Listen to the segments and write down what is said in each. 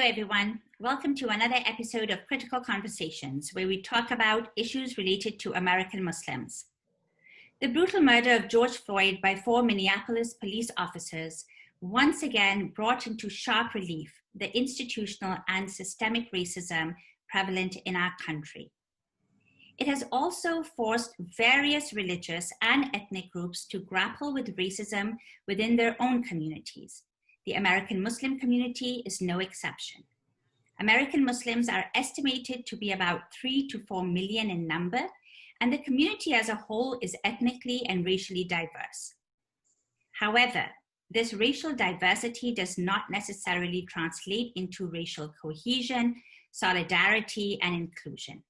Hello, everyone. Welcome to another episode of Critical Conversations, where we talk about issues related to American Muslims. The brutal murder of George Floyd by 4 Minneapolis police officers once again brought into sharp relief the institutional and systemic racism prevalent in our country. It has also forced various religious and ethnic groups to grapple with racism within their own communities. The American Muslim community is no exception. American Muslims are estimated to be about 3 to 4 million in number, and the community as a whole is ethnically and racially diverse. However, this racial diversity does not necessarily translate into racial cohesion, solidarity, and inclusion.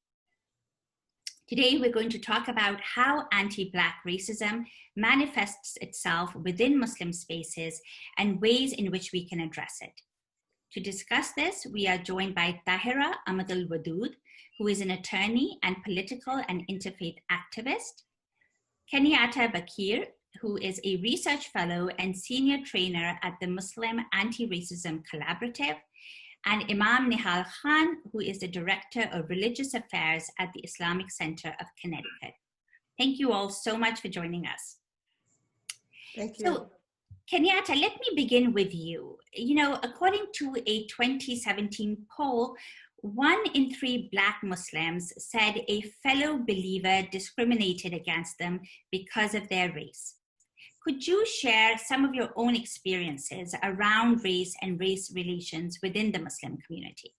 Today, we're going to talk about how anti-Black racism manifests itself within Muslim spaces and ways in which we can address it. To discuss this, we are joined by Tahirah Amatul Wadud, who is an attorney and political and interfaith activist, Kenyatta Bakeer, who is a research fellow and senior trainer at the Muslim Anti-Racism Collaborative, and Imam Nihal, who is the Director of Religious Affairs at the Islamic Center of Connecticut. Thank you all so much for joining us. Thank you. So, Kenyatta, let me begin with you. According to a 2017 poll, 1 in 3 Black Muslims said a fellow believer discriminated against them because of their race. Could you share some of your own experiences around race and race relations within the Muslim community?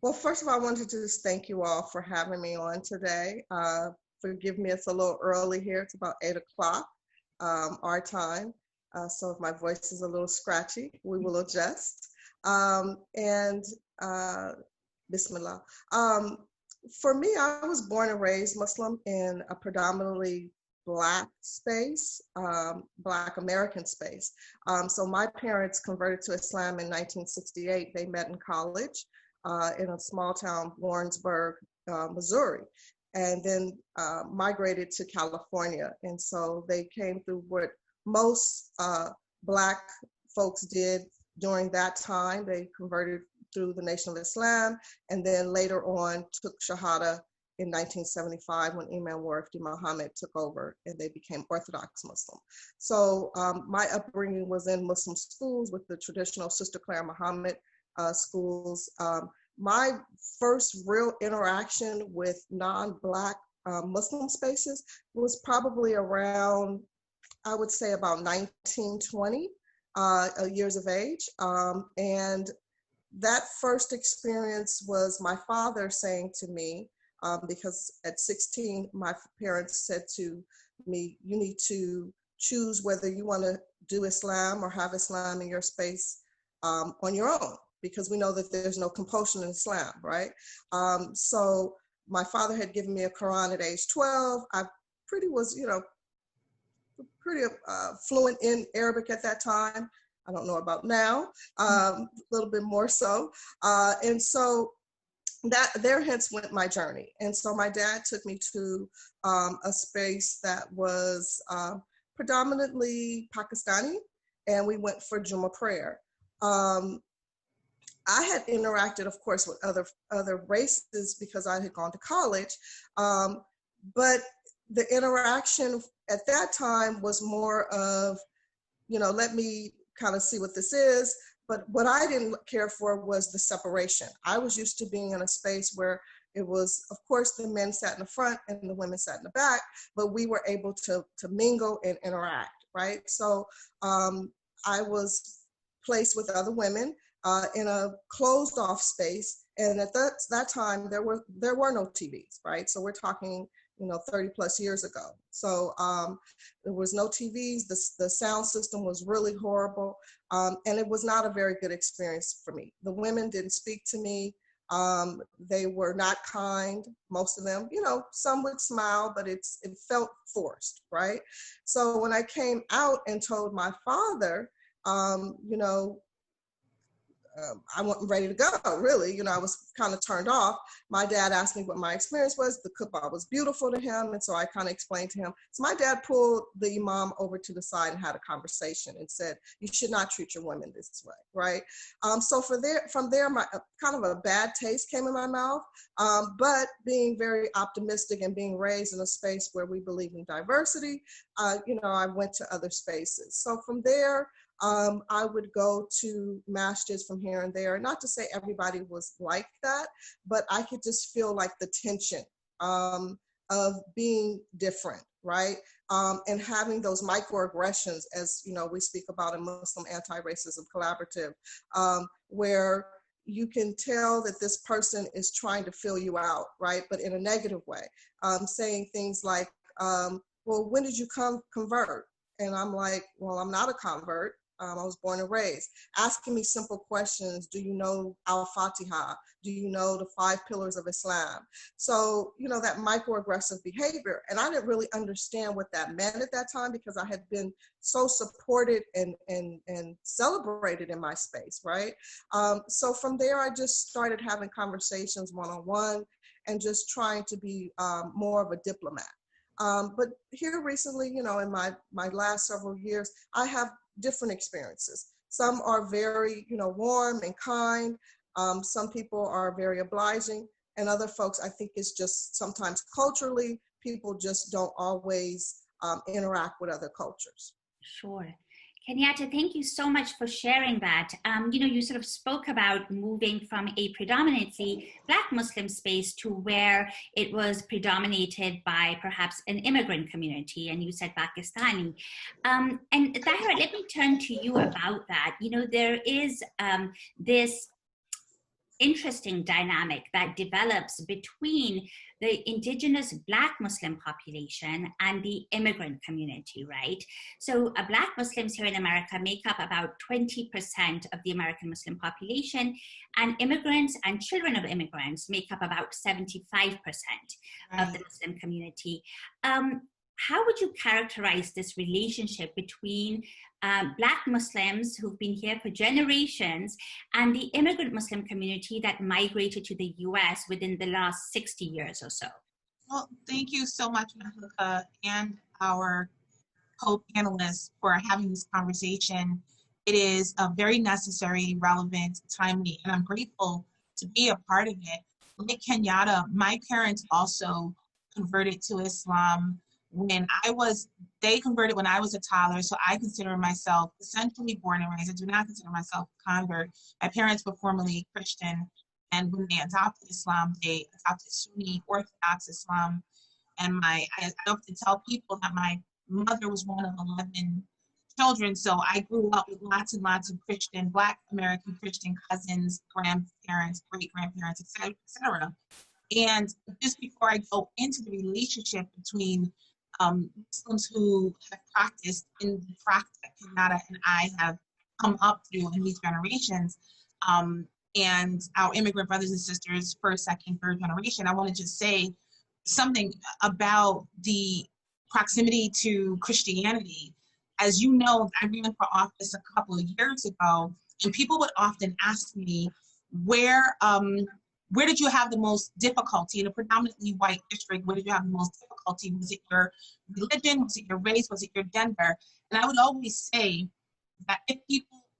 Well, first of all, I wanted to just thank you all for having me on today. Forgive me, it's a little early here. It's about 8 o'clock our time. So if my voice is a little scratchy, we will adjust. Bismillah. For me, I was born and raised Muslim in a predominantly Black space, Black American space. So my parents converted to Islam in 1968. They met in college in a small town, Warrensburg, Missouri, and then migrated to California. And so they came through what most Black folks did during that time. They converted through the Nation of Islam, and then later on took Shahada in 1975 when Imam Warifdi Muhammad took over and they became Orthodox Muslim. So my upbringing was in Muslim schools with the traditional Sister Claire Muhammad schools. My first real interaction with non-Black Muslim spaces was probably around, I would say about 19, 20 years of age. And that first experience was my father saying to me, because at 16, my parents said to me, you need to choose whether you want to do Islam or have Islam in your space on your own, because we know that there's no compulsion in Islam, right? So my father had given me a Quran at age 12. I was pretty fluent in Arabic at that time. I don't know about now, a little bit more so. And so there hence went my journey. And so my dad took me to a space that was predominantly Pakistani, and we went for Jummah prayer. I had interacted, of course, with other races because I had gone to college, but the interaction at that time was more of, let me kind of see what this is. But what I didn't care for was the separation. I was used to being in a space where it was, of course, the men sat in the front and the women sat in the back, but we were able to mingle and interact, right? So I was placed with other women in a closed off space. And at that time, there were no TVs, right? So we're talking 30 plus years ago. So there was no TVs, the sound system was really horrible, and it was not a very good experience for me. The women didn't speak to me. They were not kind, most of them. Some would smile, but it felt forced, right? So when I came out and told my father, I wasn't ready to go, really. You know, I was kind of turned off. My dad asked me what my experience was. The khutbah was beautiful to him. And so I kind of explained to him. So my dad pulled the imam over to the side and had a conversation and said, you should not treat your women this way, right? So from there, my kind of a bad taste came in my mouth. But being very optimistic and being raised in a space where we believe in diversity, you know, I went to other spaces. So from there, I would go to masjids from here and there. Not to say everybody was like that, but I could just feel like the tension of being different, right? And having those microaggressions, as you know, we speak about in Muslim Anti-Racism Collaborative, where you can tell that this person is trying to fill you out, right? But in a negative way, saying things like, well, when did you convert? And I'm like, well, I'm not a convert. I was born and raised. Asking me simple questions. Do you know Al-Fatiha? Do you know the 5 pillars of Islam? So, you know, that microaggressive behavior. And I didn't really understand what that meant at that time because I had been so supported and celebrated in my space, right? So from there, I just started having conversations one-on-one and just trying to be more of a diplomat. But here recently, you know, in my last several years, I have different experiences. Some are very, you know, warm and kind. Some people are very obliging, and other folks, I think it's just sometimes culturally, people just don't always interact with other cultures. Sure. Kenyatta, thank you so much for sharing that. You know, you sort of spoke about moving from a predominantly Black Muslim space to where it was predominated by perhaps an immigrant community, and you said Pakistani. And Tahirah, let me turn to you about that. You know, there is this interesting dynamic that develops between the indigenous Black Muslim population and the immigrant community, right? So Black Muslims here in America make up about 20% of the American Muslim population, and immigrants and children of immigrants make up about 75% of the Muslim community. How would you characterize this relationship between Black Muslims who've been here for generations and the immigrant Muslim community that migrated to the US within the last 60 years or so? Well, thank you so much, Mahluka, and our co-panelists for having this conversation. It is a very necessary, relevant, timely, and I'm grateful to be a part of it. Like Kenyatta, my parents also converted to Islam they converted when I was a toddler, so I consider myself essentially born and raised. I do not consider myself a convert. My parents were formerly Christian, and when they adopted Islam, they adopted Sunni Orthodox Islam. And I often tell people that my mother was one of 11 children, so I grew up with lots and lots of Christian, Black American Christian cousins, grandparents, great-grandparents, et cetera. And just before I go into the relationship between Muslims who have practiced in the practice that Kenyatta and I have come up through in these generations, and our immigrant brothers and sisters, first, second, third generation, I want to just say something about the proximity to Christianity. As you know, I ran for office a couple of years ago, and people would often ask me, where did you have the most difficulty in a predominantly white district? Where did you have the most difficulty? Was it your religion? Was it your race? Was it your gender? And I would always say that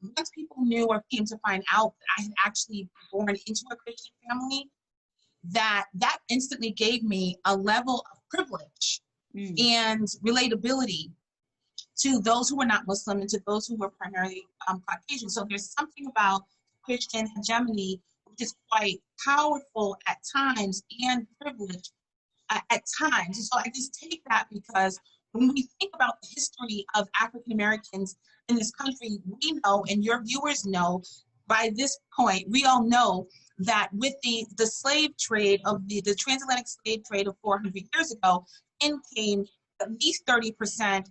once people knew or came to find out that I had actually been born into a Christian family, that instantly gave me a level of privilege and relatability to those who were not Muslim and to those who were primarily Caucasian. So there's something about Christian hegemony which is quite powerful at times and privileged at times. And so I just take that because when we think about the history of African Americans in this country, we know, and your viewers know, by this point, we all know that with the slave trade of the transatlantic slave trade of 400 years ago, in came at least 30%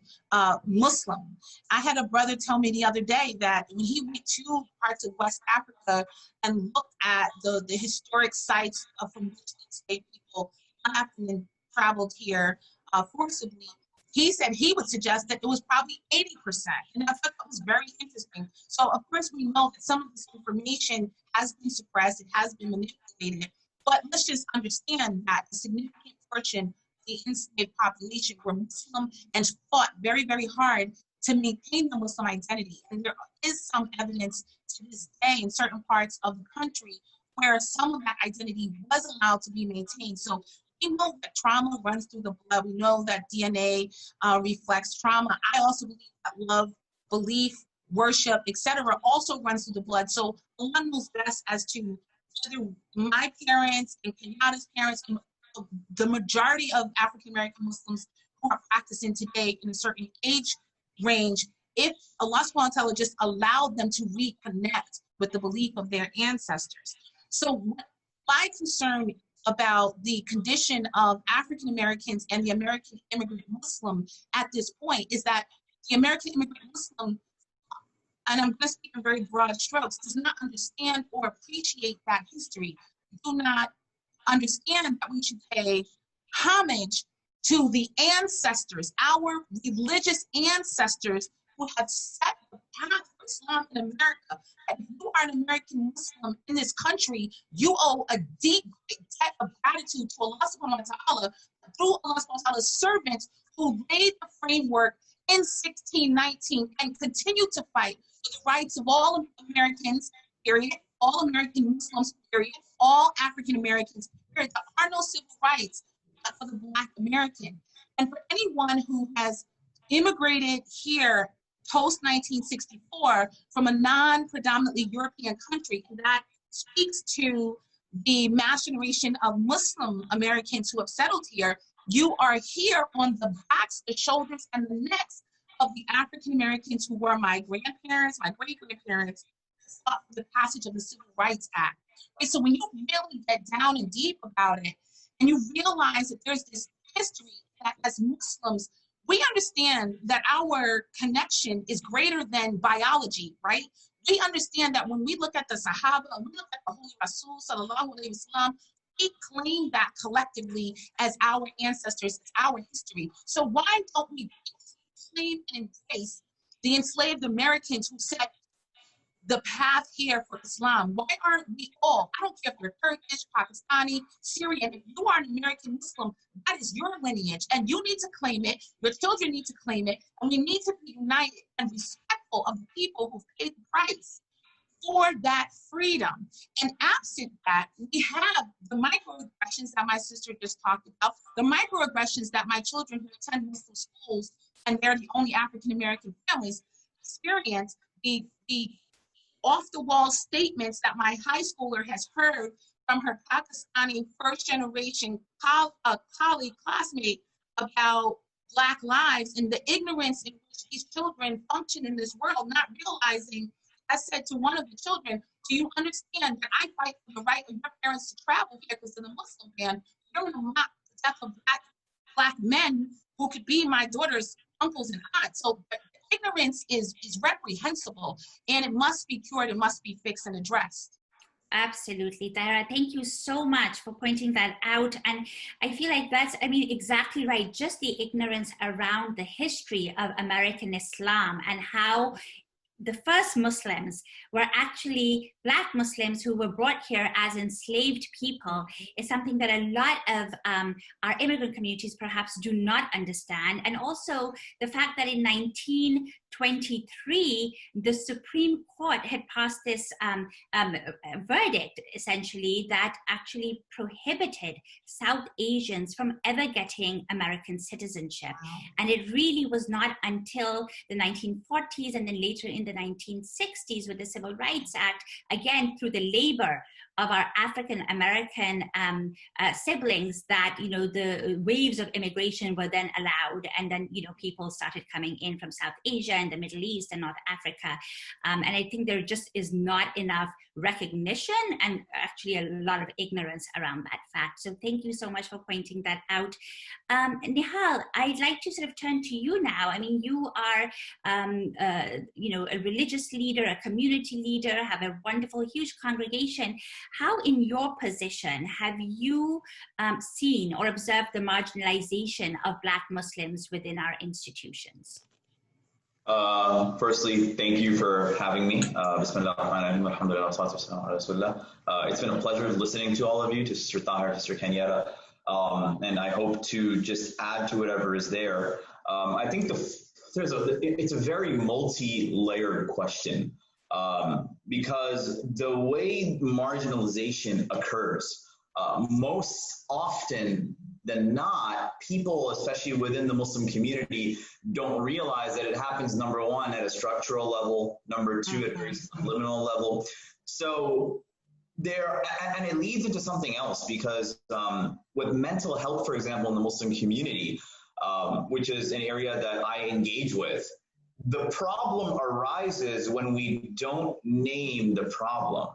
Muslim. I had a brother tell me the other day that when he went to parts of West Africa and looked at the historic sites from which enslaved people left and then traveled here forcibly, he said he would suggest that it was probably 80%. And I thought that was very interesting. So of course we know that some of this information has been suppressed, it has been manipulated, but let's just understand that a significant portion of the enslaved population were Muslim and fought very, very hard to maintain the Muslim identity. And there is some evidence to this day in certain parts of the country where some of that identity was allowed to be maintained. So we know that trauma runs through the blood. We know that DNA reflects trauma. I also believe that love, belief, worship, etc., also runs through the blood. So one knows best as to whether my parents and Kenyatta's parents, and the majority of African American Muslims who are practicing today in a certain age range, if Allah subhanahu wa ta'ala just allowed them to reconnect with the belief of their ancestors. So my concern about the condition of African Americans and the American immigrant Muslim at this point is that the American immigrant Muslim, and I'm just speaking very broad strokes, does not understand or appreciate that history, do not understand that we should pay homage to the ancestors, our religious ancestors who have set the path for Islam in America. If you are an American Muslim in this country, you owe a deep debt of gratitude to Allah subhanahu wa ta'ala through Allah subhanahu wa ta'ala's servants who laid the framework in 1619 and continue to fight for the rights of all Americans, period, all American Muslims, period, all African Americans, period. There are no civil rights for the Black American. And for anyone who has immigrated here post-1964 from a non-predominantly European country, and that speaks to the mass generation of Muslim Americans who have settled here, you are here on the backs, the shoulders, and the necks of the African Americans who were my grandparents, my great-grandparents, fought for the passage of the Civil Rights Act. Okay, so when you really get down and deep about it, and you realize that there's this history that as Muslims, we understand that our connection is greater than biology, right? We understand that when we look at the Sahaba, and we look at the Holy Rasul, sallallahu alayhi wa sallam, we claim that collectively as our ancestors, as our history. So why don't we claim and embrace the enslaved Americans who set the path here for Islam? Why aren't we all, I don't care if you're Turkish, Pakistani, Syrian, if you are an American Muslim, that is your lineage and you need to claim it, your children need to claim it, and we need to be united and respectful of the people who've paid the price for that freedom. And absent that, we have the microaggressions that my sister just talked about, the microaggressions that my children who attend Muslim schools, and they're the only African American families, experience, the off-the-wall statements that my high schooler has heard from her Pakistani first-generation colleague, classmate about Black lives and the ignorance in which these children function in this world, not realizing, I said to one of the children, do you understand that I fight for the right of your parents to travel here because in the Muslim ban, you're going to mock the death of Black men who could be my daughter's uncles and aunts. So ignorance is reprehensible, and it must be cured, it must be fixed and addressed. Absolutely, Tahirah. Thank you so much for pointing that out. And I feel like that's, exactly right. Just the ignorance around the history of American Islam and how the first Muslims were actually Black Muslims who were brought here as enslaved people is something that a lot of our immigrant communities perhaps do not understand. And also the fact that in 1923, the Supreme Court had passed this verdict, essentially, that actually prohibited South Asians from ever getting American citizenship. Wow. And it really was not until the 1940s and then later in the 1960s with the Civil Rights Act, again, through the labor of our African American siblings, that the waves of immigration were then allowed, and then people started coming in from South Asia and the Middle East and North Africa, and I think there just is not enough recognition and actually a lot of ignorance around that fact. So thank you so much for pointing that out. Nihal, I'd like to sort of turn to you now. I mean, you are a a religious leader, a community leader, have a wonderful, huge congregation. How, in your position, have you seen or observed the marginalization of Black Muslims within our institutions? Firstly, thank you for having me. Bismillah ar-Rahman ar-Rahim, alhamdulillah, salatu wassalamu ala Rasulillah. It's been a pleasure listening to all of you, to Sister Tahirah, Sister Kenyatta, and I hope to just add to whatever is there. I think it's a very multi-layered question, because the way marginalization occurs, most often than not, people, especially within the Muslim community, don't realize that it happens, number one, at a structural level, number two, at a very subliminal level. So and it leads into something else, because with mental health, for example, in the Muslim community, which is an area that I engage with, the problem arises when we don't name the problem,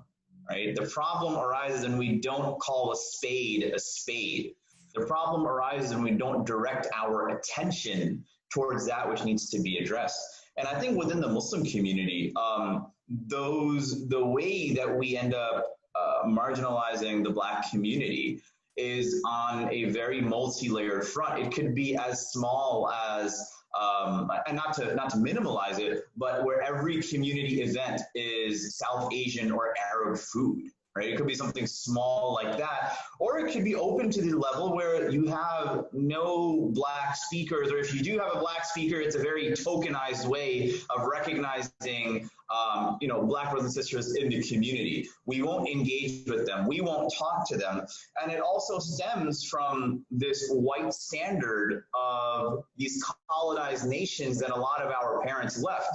right? The problem arises when we don't call a spade a spade. The problem arises when we don't direct our attention towards that which needs to be addressed. And I think within the Muslim community, the way that we end up marginalizing the Black community is on a very multi-layered front. It could be as small as, and not to minimalize it, but where every community event is South Asian or Arab food. Right? It could be something small like that, or it could be open to the level where you have no Black speakers, or if you do have a Black speaker, it's a very tokenized way of recognizing, Black brothers and sisters in the community. We won't engage with them. We won't talk to them. And it also stems from this white standard of these colonized nations that a lot of our parents left.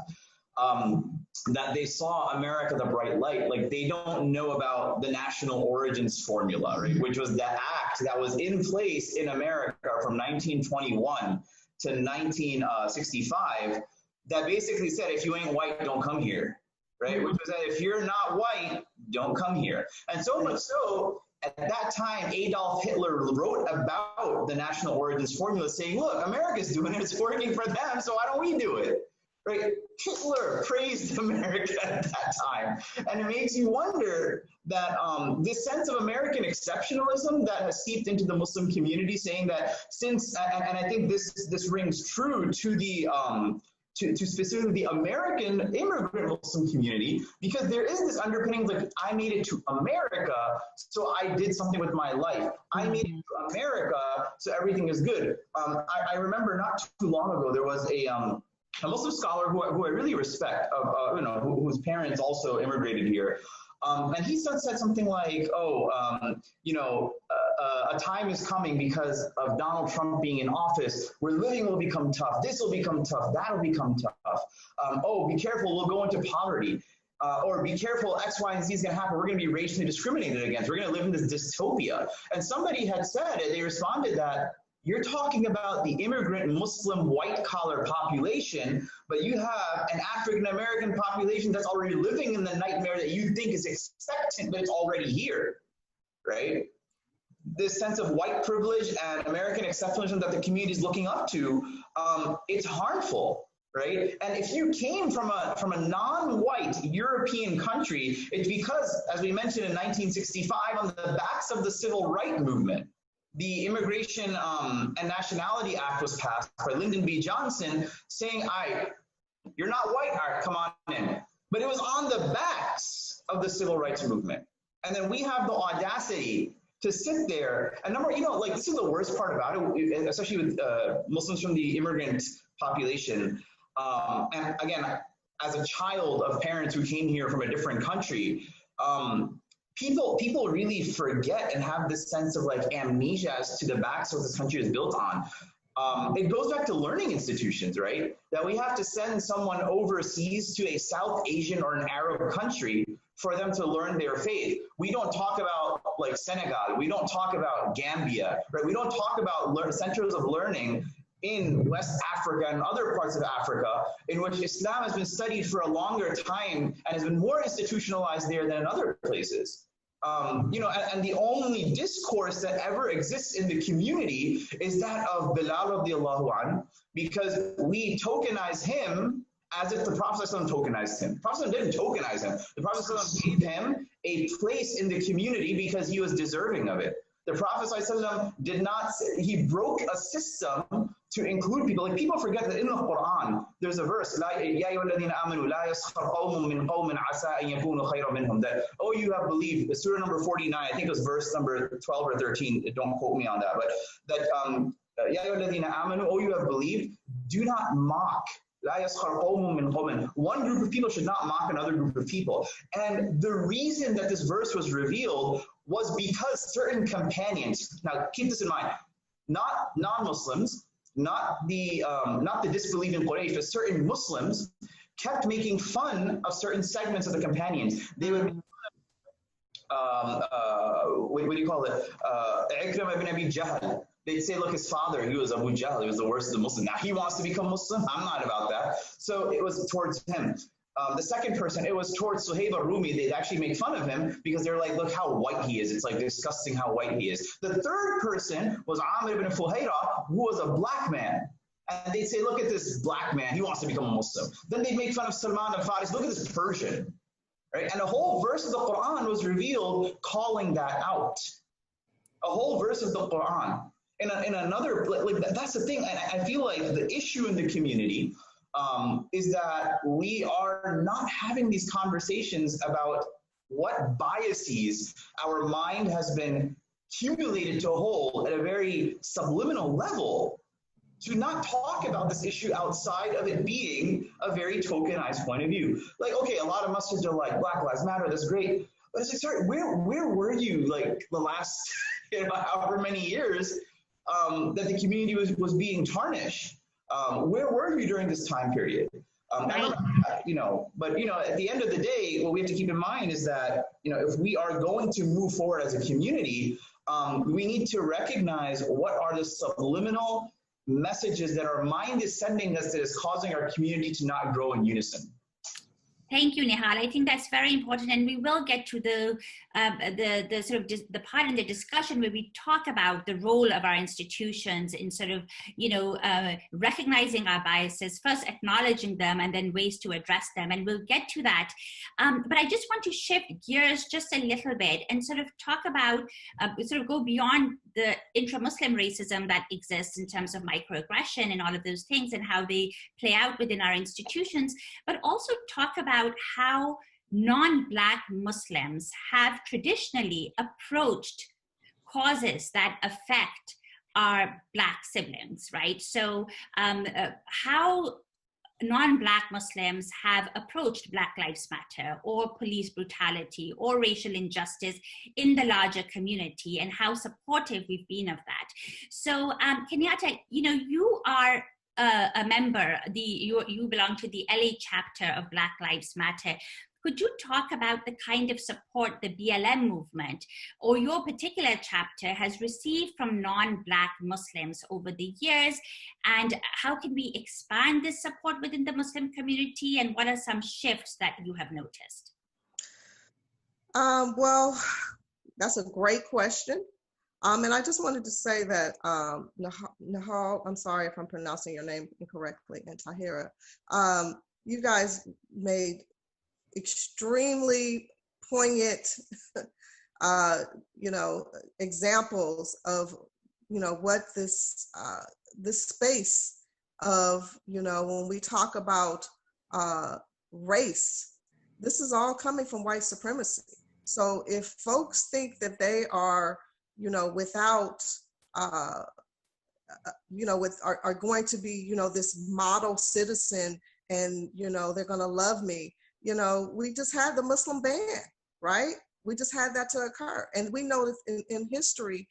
That they saw America the bright light, like they don't know about the national origins formula, right? Which was the act that was in place in America from 1921 to 1965 that basically said, if you ain't white, don't come here, right? Which was that if you're not white, don't come here. And so much so, at that time, Adolf Hitler wrote about the national origins formula saying, look, America's doing it, it's working for them, so why don't we do it? Right? Hitler praised America at that time. And it makes you wonder that this sense of American exceptionalism that has seeped into the Muslim community, saying that since, and I think this rings true to the, to specifically the American immigrant Muslim community, because there is this underpinning, like, I made it to America, so I did something with my life. I made it to America, so everything is good. I remember not too long ago, there was a Muslim scholar who I really respect, whose parents also immigrated here. And he said something like, a time is coming because of Donald Trump being in office where living will become tough, this will become tough, that will become tough. Be careful, we'll go into poverty. Or be careful, X, Y, and Z is going to happen. We're going to be racially discriminated against. We're going to live in this dystopia. And somebody had said, they responded that, you're talking about the immigrant Muslim white-collar population, but you have an African-American population that's already living in the nightmare that you think is expectant, but it's already here, right? This sense of white privilege and American exceptionalism that the community is looking up to, it's harmful, right? And if you came from a non-white European country, it's because, as we mentioned in 1965, on the backs of the civil rights movement, the Immigration and Nationality Act was passed by Lyndon B. Johnson saying, you're not white, all right, come on in. But it was on the backs of the civil rights movement. And then we have the audacity to sit there. And this is the worst part about it, especially with Muslims from the immigrant population. And again, as a child of parents who came here from a different country, people really forget and have this sense of like amnesia as to the backs of this country is built on. It goes back to learning institutions, right? That we have to send someone overseas to a South Asian or an Arab country for them to learn their faith. We don't talk about like Senegal. We don't talk about Gambia, right? We don't talk about centers of learning in West Africa and other parts of Africa in which Islam has been studied for a longer time and has been more institutionalized there than in other places. And the only discourse that ever exists in the community is that of Bilal radiallahu anhu, because we tokenize him as if the Prophet ﷺ tokenized him. The Prophet ﷺ didn't tokenize him. The Prophet ﷺ gave him a place in the community because he was deserving of it. The Prophet ﷺ did not, he broke a system to include people. Like, people forget that in the Quran, there's a verse, that, oh, you have believed, Surah number 49, I think it was verse number 12 or 13, don't quote me on that, but that, oh, you have believed, do not mock. One group of people should not mock another group of people. And the reason that this verse was revealed was because certain companions, now keep this in mind, not non-Muslims, not the disbelieving Quraysh, but certain Muslims kept making fun of certain segments of the companions. They would make fun of, what do you call it? Ikram ibn Abi Jahl. They'd say, look, his father, he was Abu Jahl, he was the worst of the Muslims. Now he wants to become Muslim. I'm not about that. So it was towards him. The second person, it was towards Suhaib al-Rumi. They'd actually make fun of him because they're like, look how white he is. It's like disgusting how white he is. The third person was Amr ibn Fuhayra, who was a black man. And they'd say, look at this black man. He wants to become a Muslim. Then they'd make fun of Salman al-Faris. Look at this Persian. Right? And a whole verse of the Quran was revealed calling that out. A whole verse of the Quran. In another, like that's the thing. I feel like the issue in the community is that we are not having these conversations about what biases our mind has been accumulated to hold at a very subliminal level to not talk about this issue outside of it being a very tokenized point of view. Like, okay, a lot of masjids are like, Black Lives Matter, that's great. But it's like, sorry, where were you like the last however many years that the community was being tarnished? Where were you during this time period? But at the end of the day, what we have to keep in mind is that, if we are going to move forward as a community, we need to recognize what are the subliminal messages that our mind is sending us that is causing our community to not grow in unison. Thank you, Nihal. I think that's very important, and we will get to the sort of the part in the discussion where we talk about the role of our institutions in sort of recognizing our biases, first acknowledging them, and then ways to address them. And we'll get to that. But I just want to shift gears just a little bit and sort of talk about sort of go beyond the intra-Muslim racism that exists in terms of microaggression and all of those things and how they play out within our institutions, but also talk about how non-Black Muslims have traditionally approached causes that affect our Black siblings, right? So how non-Black Muslims have approached Black Lives Matter or police brutality or racial injustice in the larger community, and how supportive we've been of that. So Kenyatta, you are a member, you belong to the LA chapter of Black Lives Matter. Could you talk about the kind of support the BLM movement or your particular chapter has received from non-Black Muslims over the years, and how can we expand this support within the Muslim community, and what are some shifts that you have noticed? Well, that's a great question. And I just wanted to say that Nihal, I'm sorry if I'm pronouncing your name incorrectly, and Tahirah, you guys made extremely poignant, examples of, what this space of, when we talk about race, this is all coming from white supremacy. So if folks think that they are, without, are going to be, this model citizen, and, they're going to love me. We just had the Muslim ban, right? We just had that to occur. And we know that in history,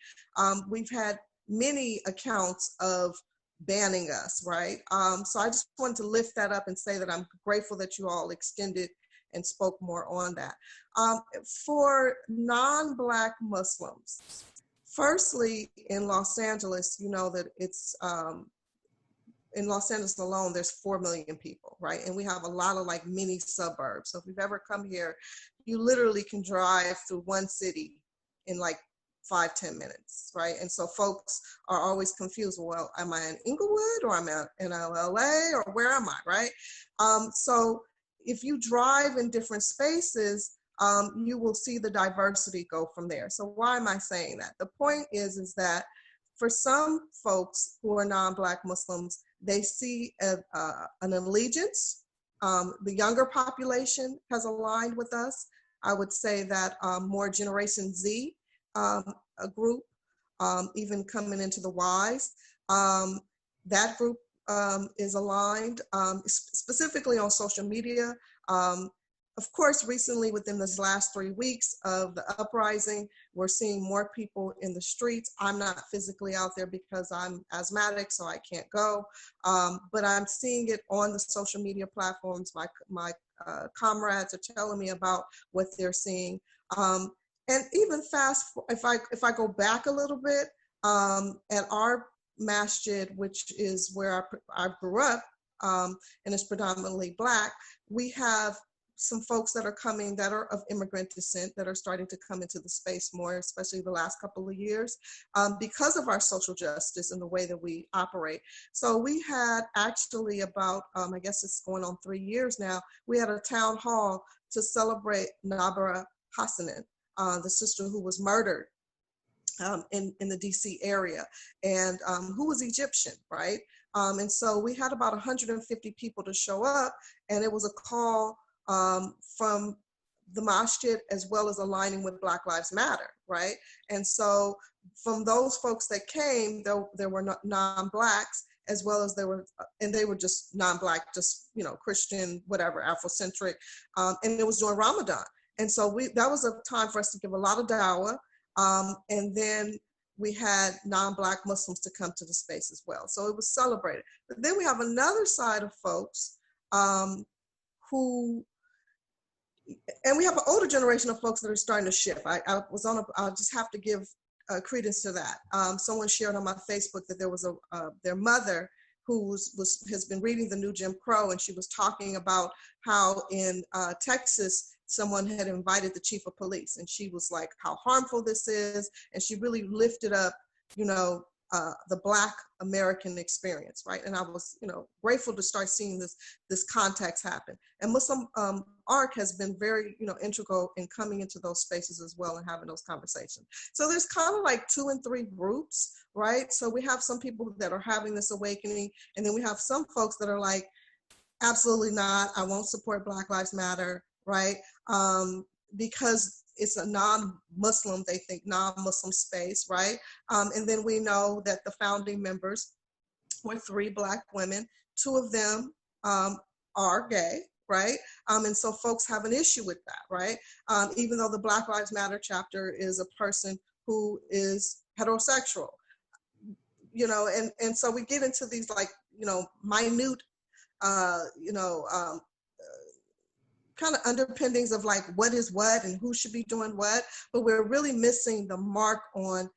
we've had many accounts of banning us, right? So I just wanted to lift that up and say that I'm grateful that you all extended and spoke more on that. For non-Black Muslims, firstly, in Los Angeles, that it's, in Los Angeles alone, there's 4 million people, right? And we have a lot of like mini suburbs. So if you've ever come here, you literally can drive through one city in like 5-10 minutes, right? And so folks are always confused. Well, am I in Inglewood or am I in LA or where am I, right? So if you drive in different spaces, you will see the diversity go from there. So why am I saying that? The point is that for some folks who are non-Black Muslims, they see an allegiance. The younger population has aligned with us. I would say that more Generation Z, a group, even coming into the Ys, that group is aligned, specifically on social media. Of course, recently within this last 3 weeks of the uprising, we're seeing more people in the streets. I'm not physically out there because I'm asthmatic, so I can't go. But I'm seeing it on the social media platforms. My comrades are telling me about what they're seeing. And even if I go back a little bit, at our masjid, which is where I grew up, and it's predominantly Black, we have some folks that are coming that are of immigrant descent that are starting to come into the space more, especially the last couple of years, because of our social justice and the way that we operate. So we had actually about, I guess it's going on 3 years now, we had a town hall to celebrate Nabra Hassanin, the sister who was murdered in the DC area, and who was Egyptian, right? And so we had about 150 people to show up, and it was a call from the masjid as well as aligning with Black Lives Matter, right? And so from those folks that came, there were non-Blacks as well as and they were just non-Black, just, Christian, whatever, Afrocentric, and it was during Ramadan. And so that was a time for us to give a lot of dawah, and then we had non-Black Muslims to come to the space as well. So it was celebrated. But then we have another side of folks and we have an older generation of folks that are starting to shift. I'll just have to give credence to that. Someone shared on my Facebook that there was their mother who has been reading the new Jim Crow, and she was talking about how in Texas, someone had invited the chief of police, and she was like, how harmful this is. And she really lifted up, the Black American experience, right? And I was, grateful to start seeing this context happen. And Muslim ARC has been very, integral in coming into those spaces as well and having those conversations. So there's kind of like 2 and 3 groups, right? So we have some people that are having this awakening, and then we have some folks that are like, absolutely not, I won't support Black Lives Matter, right? Because it's a non-Muslim, they think non-Muslim space, right? And then we know that the founding members were 3 Black women. 2 of them are gay, right? And so folks have an issue with that, right? Even though the Black Lives Matter chapter is a person who is heterosexual, and so we get into these minute, kind of underpinnings of like what is what and who should be doing what, but we're really missing the mark on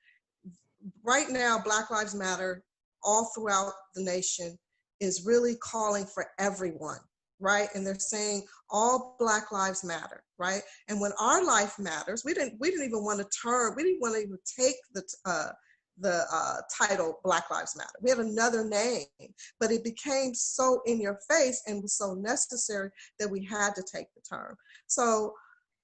right now. Black Lives Matter all throughout the nation is really calling for everyone, right? And they're saying all Black lives matter, right? And when our life matters, we didn't even want to even take the title Black Lives Matter. We had another name, but it became so in your face and was so necessary that we had to take the term. So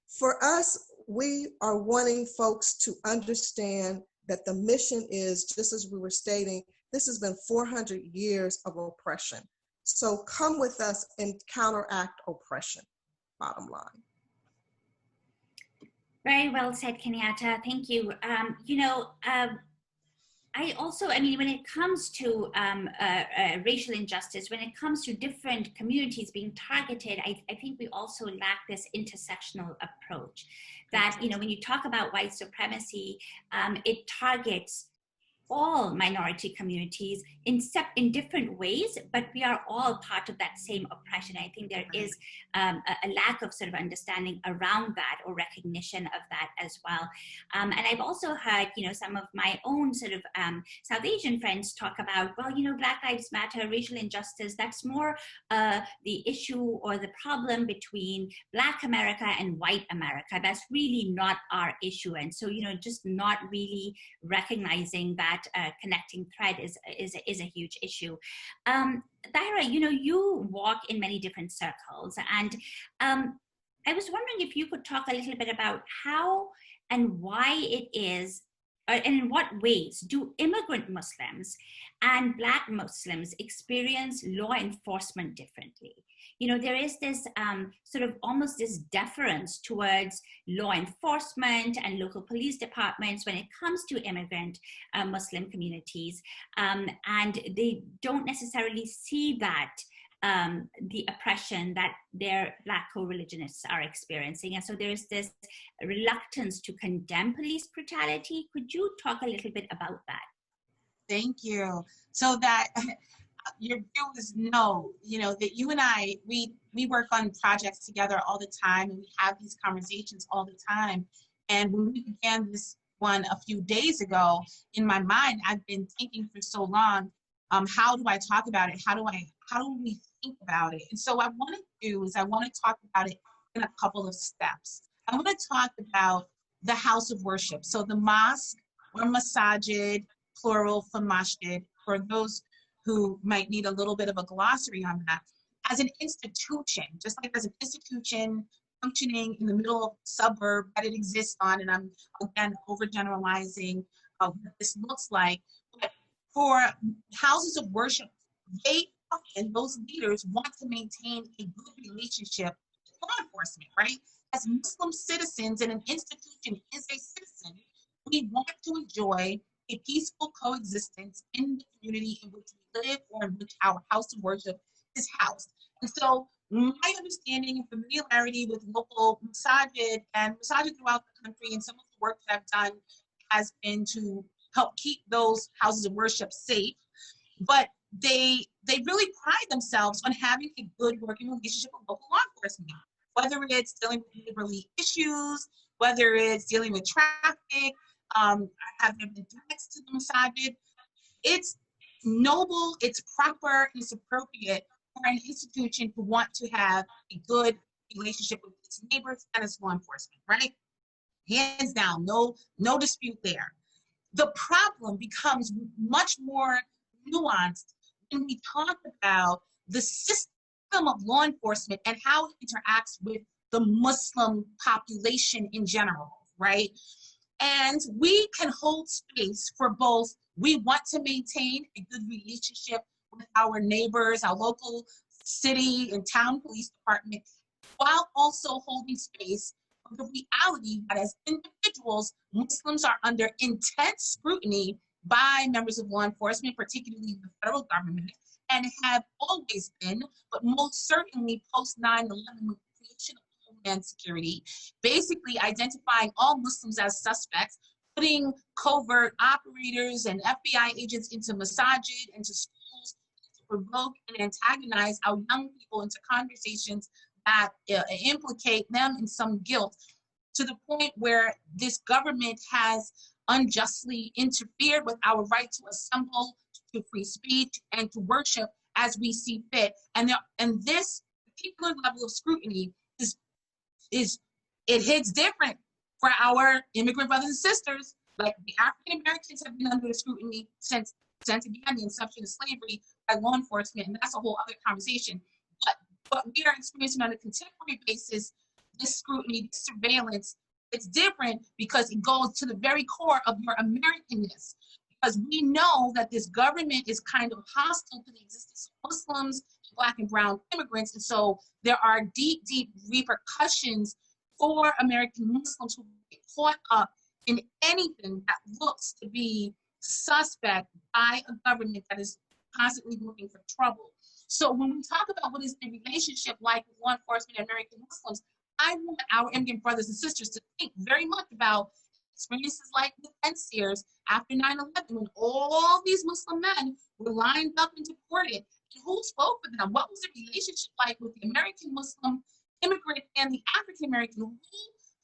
for us, we are wanting folks to understand that the mission is, just as we were stating, this has been 400 years of oppression. So come with us and counteract oppression, bottom line. Very well said, Kenyatta. Thank you. When it comes to racial injustice, when it comes to different communities being targeted, I think we also lack this intersectional approach. That, when you talk about white supremacy, it targets all minority communities in different ways, but we are all part of that same oppression. I think there is a lack of sort of understanding around that or recognition of that as well. And I've also heard, some of my own sort of South Asian friends talk about, well, Black Lives Matter, racial injustice, that's more the issue or the problem between Black America and white America. That's really not our issue. And so, just not really recognizing that connecting thread is a huge issue. Tahirah, you walk in many different circles, and I was wondering if you could talk a little bit about how and why it is, and in what ways do immigrant Muslims and Black Muslims experience law enforcement differently? There is this sort of almost this deference towards law enforcement and local police departments when it comes to immigrant Muslim communities, and they don't necessarily see that the oppression that their Black co-religionists are experiencing. And so there's this reluctance to condemn police brutality. Could you talk a little bit about that? Thank you. So that your viewers know, that you and I, we work on projects together all the time, and we have these conversations all the time. And when we began this one a few days ago, in my mind, I've been thinking for so long, how do I talk about it? How do we think about it? And so what I want to do is I want to talk about it in a couple of steps. I want to talk about the house of worship. So the mosque, or masajid, plural for masjid, for those who might need a little bit of a glossary on that, as an institution, just like as an institution functioning in the middle of the suburb that it exists on, and I'm again overgeneralizing what this looks like, but for houses of worship, they and those leaders want to maintain a good relationship with law enforcement, right? As Muslim citizens, and an institution is a citizen, we want to enjoy a peaceful coexistence in the community in which we live, or in which our house of worship is housed. And so my understanding and familiarity with local masajid and masajid throughout the country, and some of the work that I've done has been to help keep those houses of worship safe. But they really pride themselves on having a good working relationship with local law enforcement, whether it's dealing with neighborly issues, whether it's dealing with traffic. I have been next to the masajid. It's noble, it's proper, it's appropriate for an institution to want to have a good relationship with its neighbors and its law enforcement, right? Hands down, no dispute there. The problem becomes much more nuanced when we talk about the system of law enforcement and how it interacts with the Muslim population in general, right? And we can hold space for both. We want to maintain a good relationship with our neighbors, our local city and town police department, while also holding space for the reality that as individuals, Muslims are under intense scrutiny by members of law enforcement, particularly the federal government, and have always been, but most certainly post 9/11 with the creation of Homeland Security, basically identifying all Muslims as suspects, putting covert operators and FBI agents into masajid, into schools, to provoke and antagonize our young people into conversations that implicate them in some guilt, to the point where this government has unjustly interfered with our right to assemble, to free speech, and to worship as we see fit. And this particular level of scrutiny is it hits different for our immigrant brothers and sisters. Like, the African Americans have been under the scrutiny since again the inception of slavery by law enforcement, and that's a whole other conversation. But we are experiencing on a contemporary basis this scrutiny, this surveillance. It's different because it goes to the very core of your Americanness. Because we know that this government is kind of hostile to the existence of Muslims, Black and brown immigrants. And so there are deep, deep repercussions for American Muslims who get caught up in anything that looks to be suspect by a government that is constantly looking for trouble. So when we talk about what is the relationship like with law enforcement and American Muslims, I want our immigrant brothers and sisters to think very much about experiences like the Sears after 9/11, when all these Muslim men were lined up and deported. And who spoke for them? What was the relationship like with the American Muslim immigrant and the African American? Who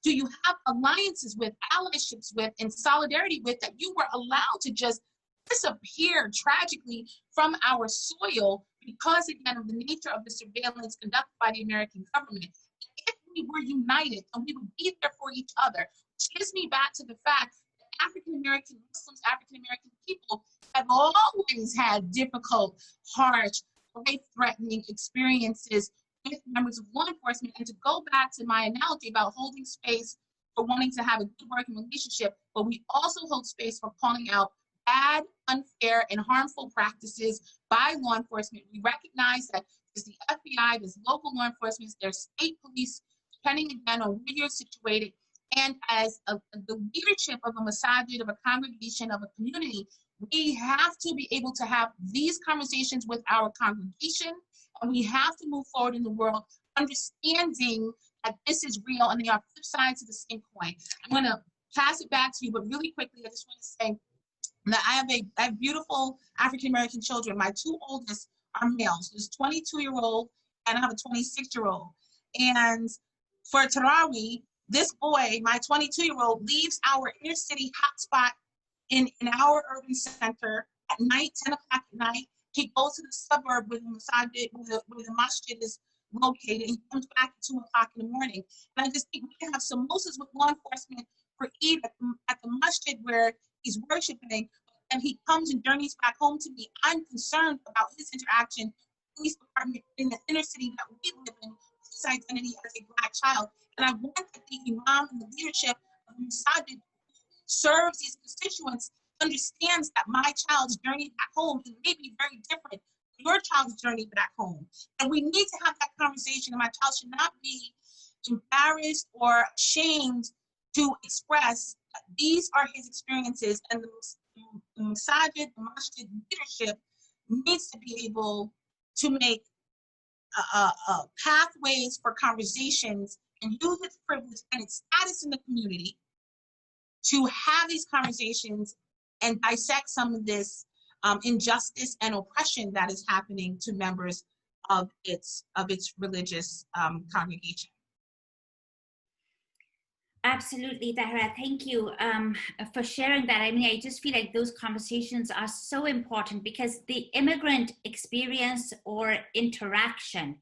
do you have alliances with, allyships with, and solidarity with, that you were allowed to just disappear tragically from our soil because, again, of the nature of the surveillance conducted by the American government? If we were united and we would be there for each other, which gets me back to the fact that African American Muslims, African American people have always had difficult, harsh, life-threatening experiences with members of law enforcement. And to go back to my analogy about holding space for wanting to have a good working relationship, but we also hold space for calling out bad, unfair, and harmful practices by law enforcement. We recognize that there's the FBI, there's local law enforcement, there's state police, depending again on where you're situated. And as the leadership of a masajid, of a congregation, of a community, we have to be able to have these conversations with our congregation, and we have to move forward in the world understanding that this is real and they are flip sides of the same coin. I'm going to pass it back to you, but really quickly, I just want to say that I have beautiful African-American children. My two oldest are males. There's a 22-year-old and I have a 26-year-old. And for Tarawih, this boy, my 22-year-old, leaves our inner city hotspot in our urban center at night, 10 o'clock at night. He goes to the suburb where the masjid is located, and he comes back at 2 o'clock in the morning. And I just think we can have samosas with law enforcement for Eid at the masjid where he's worshiping, and he comes and journeys back home to me. I'm concerned about his interaction with the police department in the inner city that we live in, his identity as a Black child. And I want that the imam and the leadership of the masjid serves these constituents understands that my child's journey back home may be very different than your child's journey back home. And we need to have that conversation, and my child should not be embarrassed or ashamed to express that these are his experiences, and the masajid, the masjid leadership needs to be able to make pathways for conversations and use its privilege and its status in the community to have these conversations and dissect some of this injustice and oppression that is happening to members of its religious congregation. Absolutely, Tahirah. Thank you for sharing that. I mean, I just feel like those conversations are so important because the immigrant experience or interaction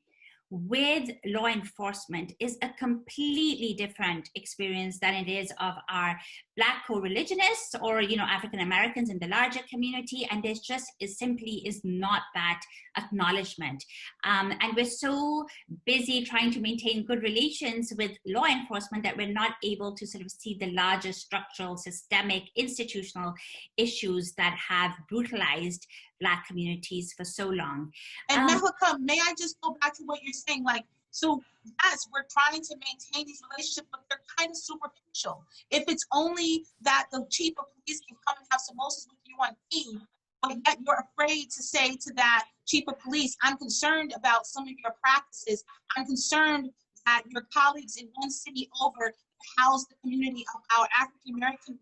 with law enforcement is a completely different experience than it is of our Black co-religionists or, you know, African Americans in the larger community. And there's just simply is not that acknowledgement. And we're so busy trying to maintain good relations with law enforcement that we're not able to sort of see the larger structural, systemic, institutional issues that have brutalized Black communities for so long. And Nihal, may I just go back to what you're saying? Like, so yes, we're trying to maintain these relationships, but they're kind of superficial. If it's only that the chief of police can come and have samosas with you on Eid, but yet you're afraid to say to that chief of police, I'm concerned about some of your practices. I'm concerned that your colleagues in one city over house the community of our African American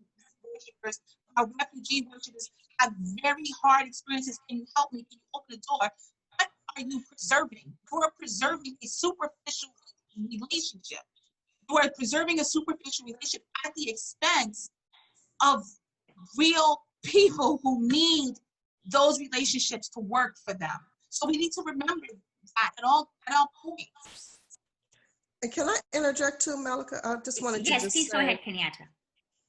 worshipers, our refugee worshipers have very hard experiences. Can you help me? Can you open the door? What are you preserving? You are preserving a superficial relationship. You are preserving a superficial relationship at the expense of real people who need those relationships to work for them. So we need to remember that at all points. And can I interject too, Malika? I just wanted to Yes, please go ahead, Kenyatta.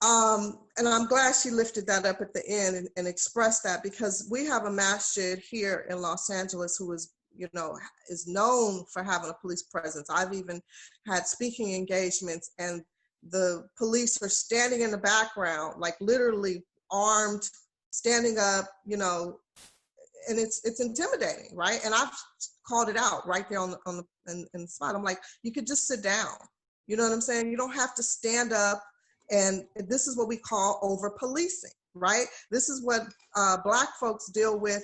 And I'm glad she lifted that up at the end and expressed that, because we have a masjid here in Los Angeles who is, you know, is known for having a police presence. I've even had speaking engagements and the police are standing in the background, like literally armed, standing up, you know, and it's intimidating, right? And I've called it out right there in the spot. I'm like, you could just sit down. You know what I'm saying? You don't have to stand up. And this is what we call over policing, right? This is what Black folks deal with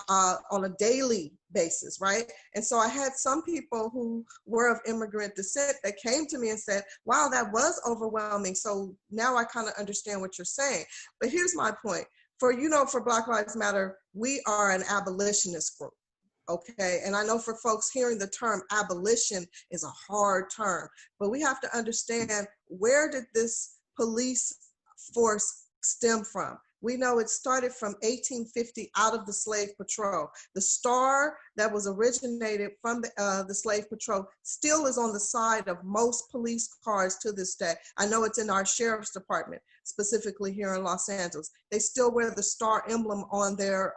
on a daily basis, right? And so I had some people who were of immigrant descent that came to me and said, wow, that was overwhelming. So now I kind of understand what you're saying. But here's my point. For Black Lives Matter, we are an abolitionist group. Okay, and I know for folks hearing the term abolition is a hard term, but we have to understand, where did this police force stem from? We know it started from 1850 out of the slave patrol. The star that was originated from the slave patrol still is on the side of most police cars to this day. I know it's in our sheriff's department, specifically here in Los Angeles. They still wear the star emblem on their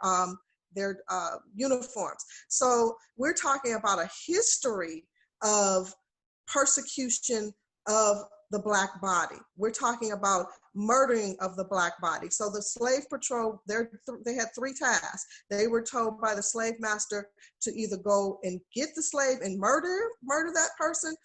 uniforms. So we're talking about a history of persecution of the Black body. We're talking about murdering of the Black body. So the slave patrol, they had three tasks. They were told by the slave master to either go and get the slave and murder that person,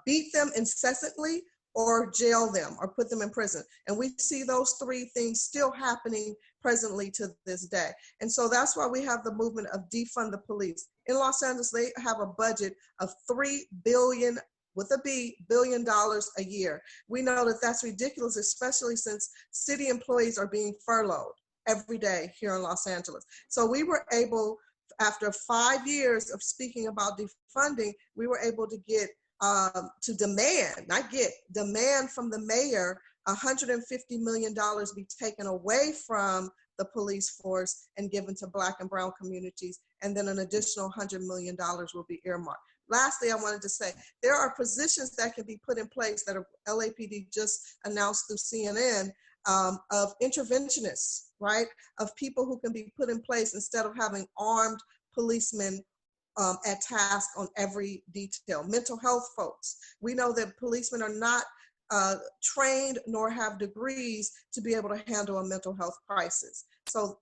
beat them incessantly, or jail them or put them in prison. And we see those three things still happening presently to this day. And so that's why we have the movement of defund the police. In Los Angeles, they have a budget of $3 billion a year. We know that that's ridiculous, especially since city employees are being furloughed every day here in Los Angeles. So we were able, after 5 years of speaking about defunding, we were able to get to demand from the mayor $150 million be taken away from the police force and given to Black and brown communities, and then an additional $100 million will be earmarked. Lastly, I wanted to say, there are positions that can be put in place that LAPD just announced through CNN of interventionists, right? Of people who can be put in place instead of having armed policemen at task on every detail. Mental health folks. We know that policemen are not trained nor have degrees to be able to handle a mental health crisis. So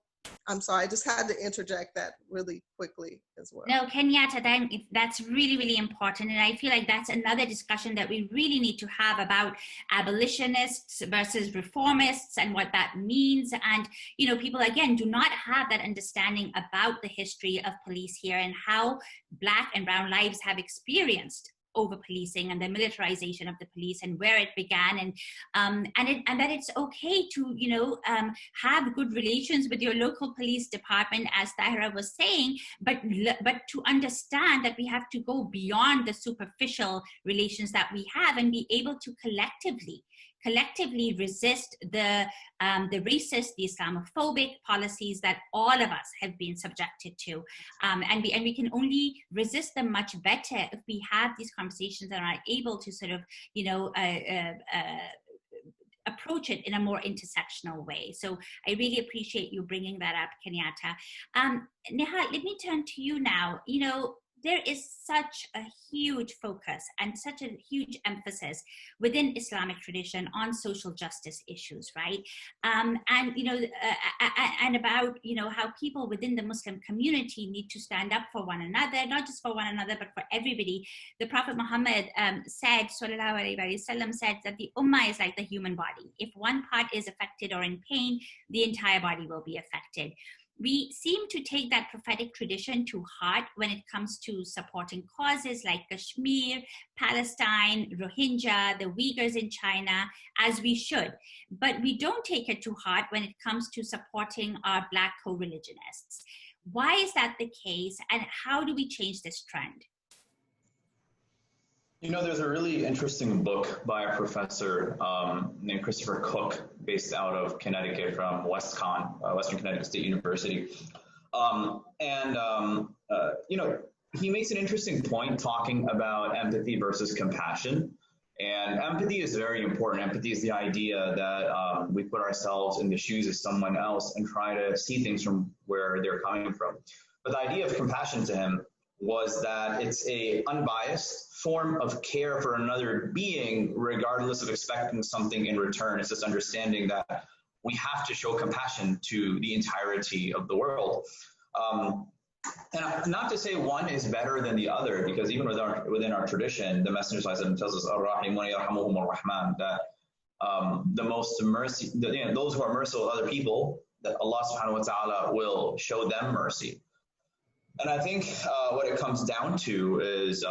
I'm sorry, I just had to interject that really quickly as well. No, Kenyatta, that's really, really important. And I feel like that's another discussion that we really need to have about abolitionists versus reformists and what that means. And, people, again, do not have that understanding about the history of police here and how Black and brown lives have experienced over policing and the militarization of the police and where it began, and that it's okay to have good relations with your local police department, as Tahirah was saying, but to understand that we have to go beyond the superficial relations that we have and be able to collectively resist the racist, the Islamophobic policies that all of us have been subjected to. And we can only resist them much better if we have these conversations and are able to sort of, approach it in a more intersectional way. So I really appreciate you bringing that up, Kenyatta. Nihal, let me turn to you now. There is such a huge focus and such a huge emphasis within Islamic tradition on social justice issues, right? And about how people within the Muslim community need to stand up for one another, not just for one another, but for everybody. The Prophet Muhammad said, sallallahu alaihi wasallam, said that the ummah is like the human body. If one part is affected or in pain, the entire body will be affected. We seem to take that prophetic tradition to heart when it comes to supporting causes like Kashmir, Palestine, Rohingya, the Uyghurs in China, as we should. But we don't take it to heart when it comes to supporting our Black co-religionists. Why is that the case, and how do we change this trend? There's a really interesting book by a professor named Christopher Cook, based out of Connecticut, from Western Connecticut State University. He makes an interesting point talking about empathy versus compassion. And empathy is very important. Empathy is the idea that we put ourselves in the shoes of someone else and try to see things from where they're coming from. But the idea of compassion to him was that it's a unbiased form of care for another being, regardless of expecting something in return. It's this understanding that we have to show compassion to the entirety of the world. And not to say one is better than the other, because even within our tradition, the Messenger tells us, that the most mercy, those who are merciful to other people that Allah subhanahu wa ta'ala will show them mercy. And I think what it comes down to is,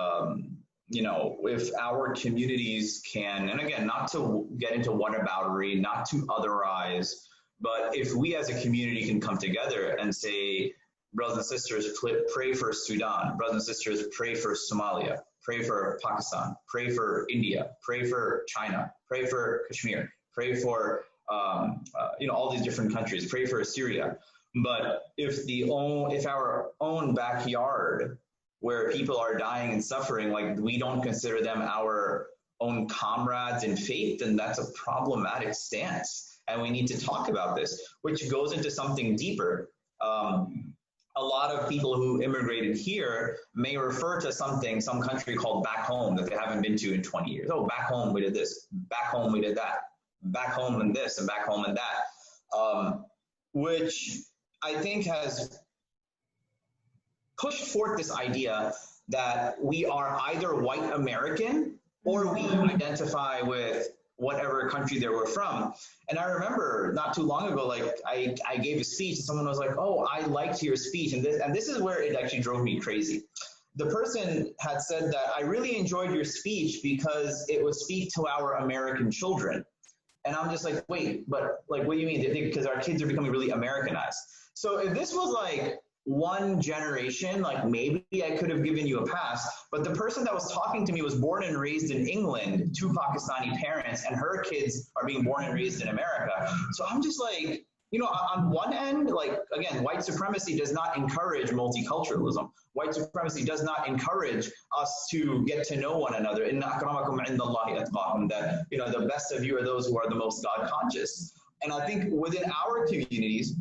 if our communities can, and again, not to get into whataboutery, not to otherize, but if we as a community can come together and say, brothers and sisters, pray for Sudan, brothers and sisters, pray for Somalia, pray for Pakistan, pray for India, pray for China, pray for Kashmir, pray for all these different countries, pray for Syria. But if our own backyard, where people are dying and suffering, like we don't consider them our own comrades in faith, then that's a problematic stance. And we need to talk about this, which goes into something deeper. A lot of people who immigrated here may refer to some country called back home that they haven't been to in 20 years. Oh, back home we did this, back home we did that, back home and this, and back home and that, which I think has pushed forth this idea that we are either white American or we identify with whatever country that we're from. And I remember not too long ago, like I gave a speech and someone was like, oh, I liked your speech. And this is where it actually drove me crazy. The person had said that I really enjoyed your speech because it would speak to our American children. And I'm just like, wait, but like, what do you mean? Because our kids are becoming really Americanized. So if this was like one generation, like maybe I could have given you a pass, but the person that was talking to me was born and raised in England to Pakistani parents, and her kids are being born and raised in America. So I'm just like, on one end, like, again, white supremacy does not encourage multiculturalism. White supremacy does not encourage us to get to know one another. Inna akramakum indallahi atqakum, that, the best of you are those who are the most God conscious. And I think within our communities,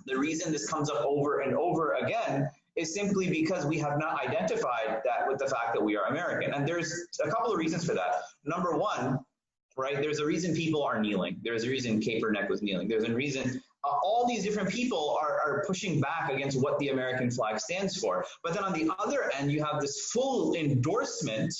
the reason this comes up over and over again is simply because we have not identified that with the fact that we are American. And there's a couple of reasons for that. Number one, right, there's a reason people are kneeling. There's a reason Kaepernick was kneeling. There's a reason all these different people are pushing back against what the American flag stands for. But then on the other end, you have this full endorsement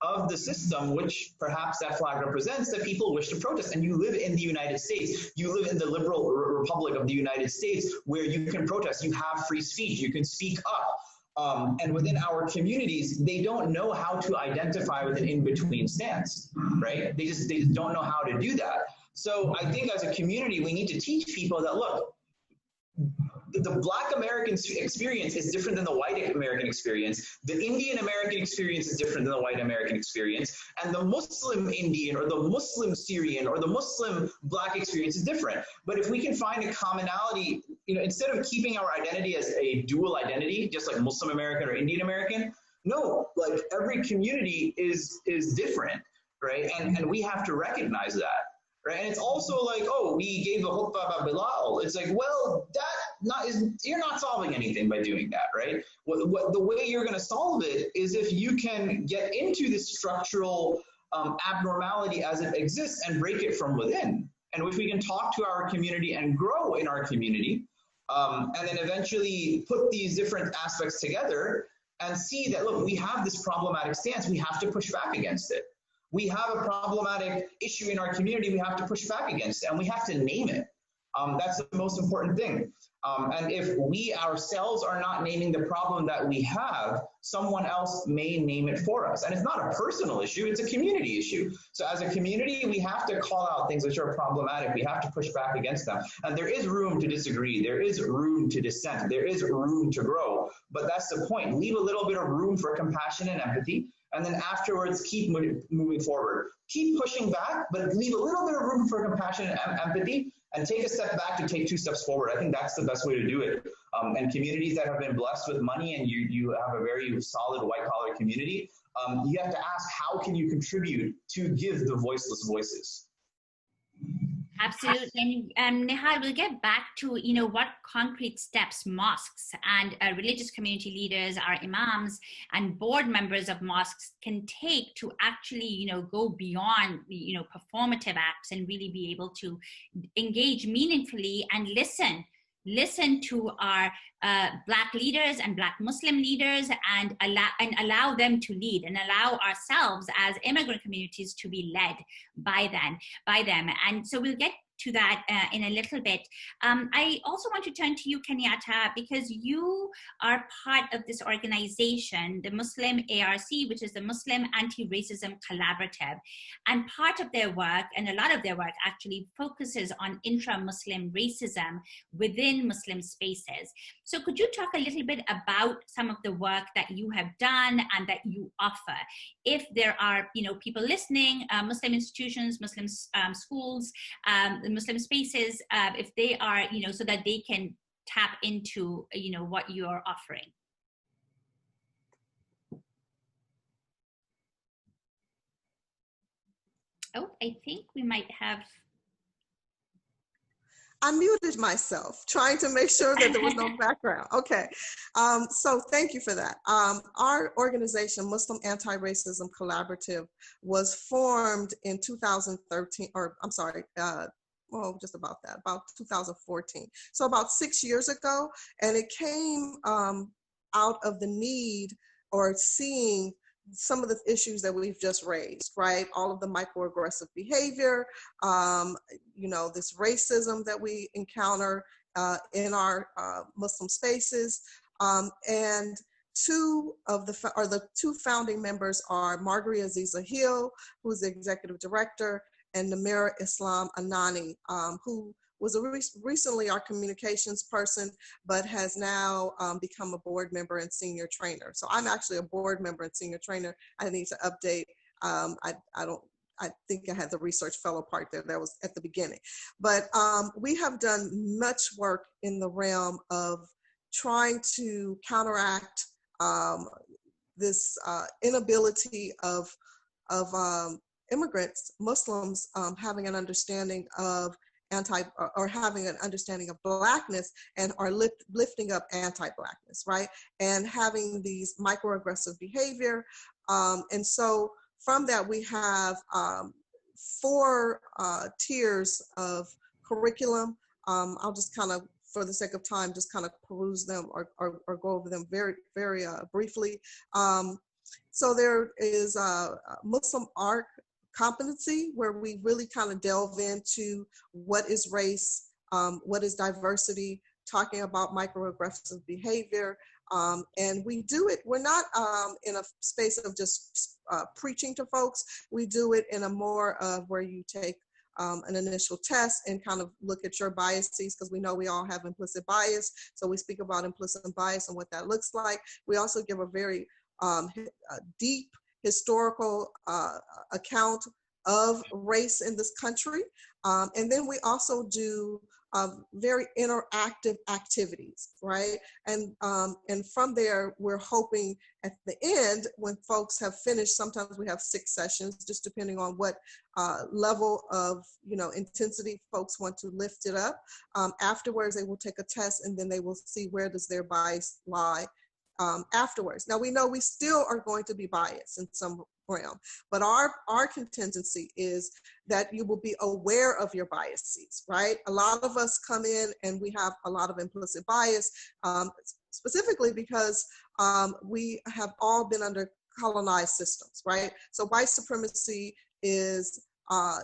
of the system, which perhaps that flag represents, that people wish to protest. And you live in the United States. You live in the liberal republic of the United States, where you can protest. You have free speech. You can speak up. And within our communities, they don't know how to identify with an in-between stance, right? They just don't know how to do that. So I think as a community, we need to teach people that, look, the Black American experience is different than the white American experience. The Indian American experience is different than the white American experience. And the Muslim Indian or the Muslim Syrian or the Muslim Black experience is different. But if we can find a commonality, instead of keeping our identity as a dual identity, just like Muslim American or Indian American, no, like every community is different, right? And we have to recognize that. Right? And it's also like, oh, we gave a khutbah about Bilal. It's like, well, you're not solving anything by doing that, right? The way you're going to solve it is if you can get into this structural abnormality as it exists and break it from within, and which we can talk to our community and grow in our community, and then eventually put these different aspects together and see that, look, we have this problematic stance. We have to push back against it. We have a problematic issue in our community. We have to push back against it, and we have to name it. That's the most important thing. And if we ourselves are not naming the problem that we have, someone else may name it for us. And it's not a personal issue, it's a community issue. So as a community, we have to call out things which are problematic. We have to push back against them. And there is room to disagree. There is room to dissent. There is room to grow. But that's the point. Leave a little bit of room for compassion and empathy. And then afterwards, keep moving forward. Keep pushing back, but leave a little bit of room for compassion and empathy, and take a step back to take 2 steps forward. I think that's the best way to do it. And communities that have been blessed with money, and you have a very solid white-collar community, you have to ask, how can you contribute to give the voiceless voices? Absolutely. And Nihal, we'll get back to, what concrete steps mosques and religious community leaders, our imams and board members of mosques can take to actually, go beyond, performative acts and really be able to engage meaningfully and listen to our Black leaders and Black Muslim leaders and allow them to lead, and allow ourselves as immigrant communities to be led by them. And so we'll get to that in a little bit. I also want to turn to you, Kenyatta, because you are part of this organization, the Muslim ARC, which is the Muslim Anti-Racism Collaborative. And part of their work, and a lot of their work actually, focuses on intra-Muslim racism within Muslim spaces. So could you talk a little bit about some of the work that you have done and that you offer? If there are, people listening, Muslim institutions, Muslim schools, Muslim spaces, if they are, so that they can tap into, what you're offering. Oh, I think we might have. I muted myself, trying to make sure that there was no background. Okay, so thank you for that. Our organization, Muslim Anti-Racism Collaborative, was formed in 2013, or I'm sorry, well, just about that, about 2014. So about 6 years ago, and it came out of the need or seeing some of the issues that we've just raised, right? All of the microaggressive behavior, this racism that we encounter in our Muslim spaces. And the two founding members are Margaret Aziza Hill, who's the executive director, and Namira Islam Anani, who was recently our communications person, but has now become a board member and senior trainer. So I'm actually a board member and senior trainer. I need to update. I think I had the research fellow part there. That was at the beginning. But we have done much work in the realm of trying to counteract this inability of immigrants, Muslims, having an understanding of having an understanding of Blackness and are lifting up anti-Blackness, right? And having these microaggressive behavior. And so from that, we have 4 tiers of curriculum. I'll just kind of, for the sake of time, just kind of peruse them or go over them very, very briefly. So there is Muslim ARC competency, where we really kind of delve into what is race, what is diversity, talking about microaggressive behavior. And we do it, we're not in a space of just preaching to folks. We do it in a more of where you take an initial test and kind of look at your biases, because we know we all have implicit bias. So we speak about implicit bias and what that looks like. We also give a very deep historical account of race in this country. And then we also do very interactive activities, right? And from there, we're hoping at the end, when folks have finished, sometimes we have 6 sessions, just depending on what level of intensity folks want to lift it up. Afterwards, they will take a test, and then they will see where does their bias lie afterwards. Now, we know we still are going to be biased in some realm, but our contingency is that you will be aware of your biases, right? A lot of us come in and we have a lot of implicit bias, specifically because we have all been under colonized systems, right? So white supremacy is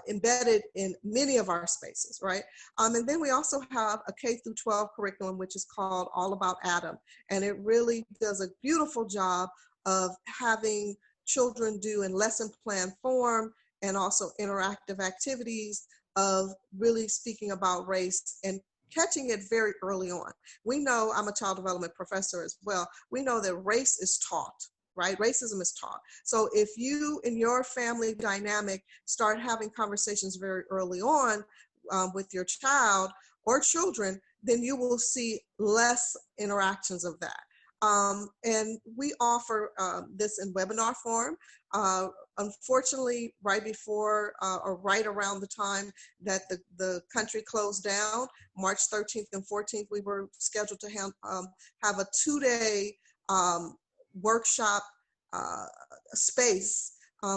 embedded in many of our spaces, right? And then we also have a K through 12 curriculum, which is called All About Adam. And it really does a beautiful job of having children do in lesson plan form and also interactive activities of really speaking about race and catching it very early on. We know, I'm a child development professor as well, we know that race is taught, right? Racism is taught. So if you in your family dynamic start having conversations very early on with your child or children, then you will see less interactions of that. And we offer this in webinar form. Unfortunately, right before or right around the time that the country closed down, March 13th and 14th, we were scheduled to have a 2-day workshop space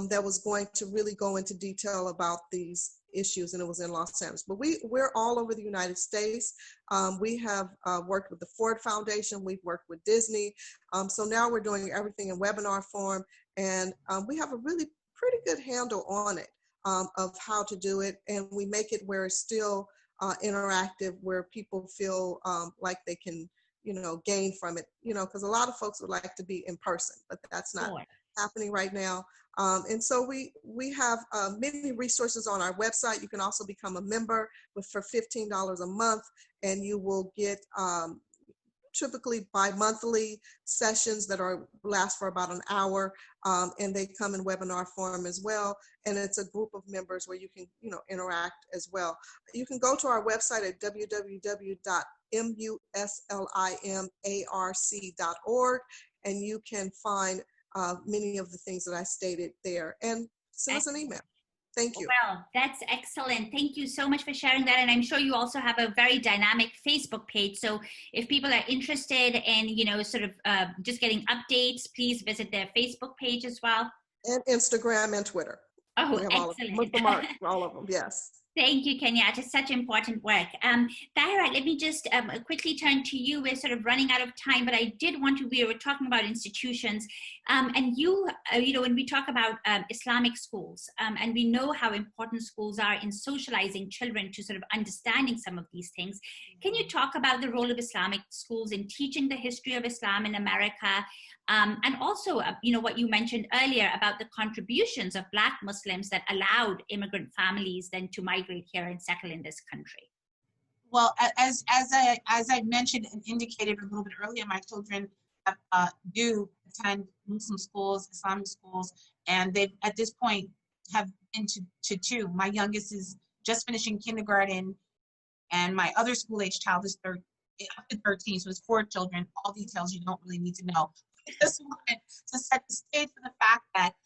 that was going to really go into detail about these issues, and it was in Los Angeles. But we're all over the United States. We have worked with the Ford Foundation, we've worked with Disney. So now we're doing everything in webinar form, and we have a really pretty good handle on it. of how to do it, and we make it where it's still interactive, where people feel like they can, gain from it, because a lot of folks would like to be in person, but that's not happening right now. And so we have many resources on our website. You can also become a member for $15 a month, and you will get typically bi-monthly sessions that last for about an hour, and they come in webinar form as well. And it's a group of members where you can, interact as well. You can go to our website at www.muslimarc.org, and you can find many of the things that I stated there, and send us an email. Thank you. Well, that's excellent. Thank you so much for sharing that. And I'm sure you also have a very dynamic Facebook page. So if people are interested in, sort of just getting updates, please visit their Facebook page as well. And Instagram and Twitter. Oh, we have excellent. all of them, yes. Thank you, Kenyatta. Such important work. Tahirah, let me just quickly turn to you. We're sort of running out of time, but I did want to, we were talking about institutions. And you, when we talk about Islamic schools, and we know how important schools are in socializing children to sort of understanding some of these things. Can you talk about the role of Islamic schools in teaching the history of Islam in America? And also, what you mentioned earlier about the contributions of Black Muslims that allowed immigrant families then to migrate here and settle in this country. Well, as I mentioned and indicated a little bit earlier, my children do attend Muslim schools, Islamic schools, and they at this point have been to two. My youngest is just finishing kindergarten, and my other school-age child is up to 13, so it's 4 children. All details you don't really need to know. I just wanted to set the stage for the fact that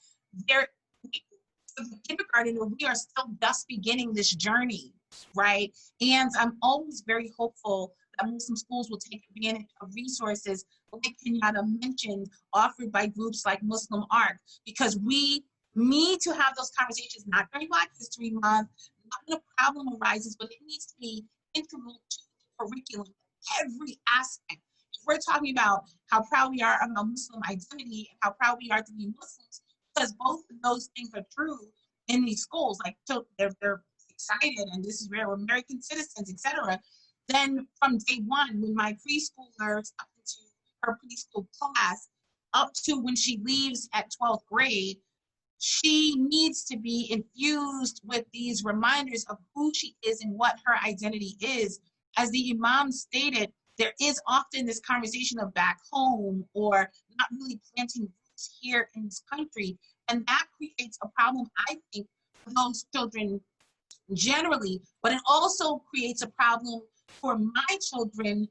for the kindergarten, we are still just beginning this journey, right? And I'm always very hopeful that Muslim schools will take advantage of resources, like Kenyatta mentioned, offered by groups like Muslim Arc, because we need to have those conversations, not during Black History Month, not when a problem arises, but it needs to be integral to the curriculum, every aspect. If we're talking about how proud we are of our Muslim identity and how proud we are to be Muslims, because both of those things are true in these schools, like they're excited and this is where we're American citizens, etc. Then from day one, when my preschoolers up into her preschool class, up to when she leaves at 12th grade, she needs to be infused with these reminders of who she is and what her identity is. As the Imam stated, there is often this conversation of back home or not really planting roots here in this country. And that creates a problem, I think, for those children generally, but it also creates a problem for my children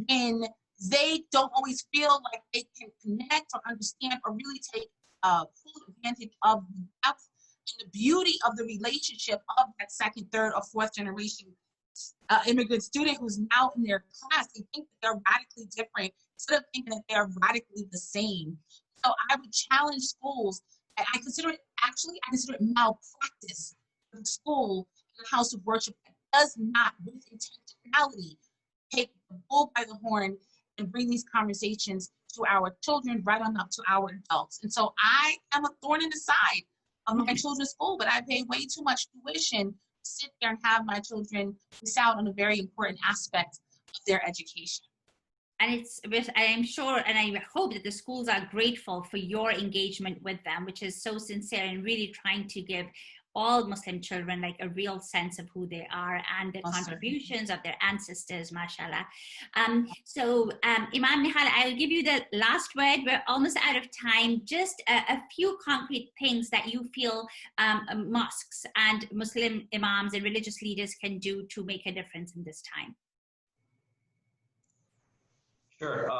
when they don't always feel like they can connect or understand or really take full advantage of the depth and the beauty of the relationship of that second, third, or fourth generation immigrant student who's now in their class. They think that they're radically different instead of thinking that they're radically the same. So I would challenge schools, and I consider it malpractice for the school and the house of worship that does not, with intentionality, take the bull by the horn and bring these conversations to our children right on up to our adults. And so I am a thorn in the side of my children's school, but I pay way too much tuition to sit there and have my children miss out on a very important aspect of their education. And I am sure, and I hope that the schools are grateful for your engagement with them, which is so sincere and really trying to give all Muslim children like a real sense of who they are and the contributions of their ancestors, mashallah. Imam Nihal, I'll give you the last word. We're almost out of time. Just a few concrete things that you feel mosques and Muslim imams and religious leaders can do to make a difference in this time. Sure.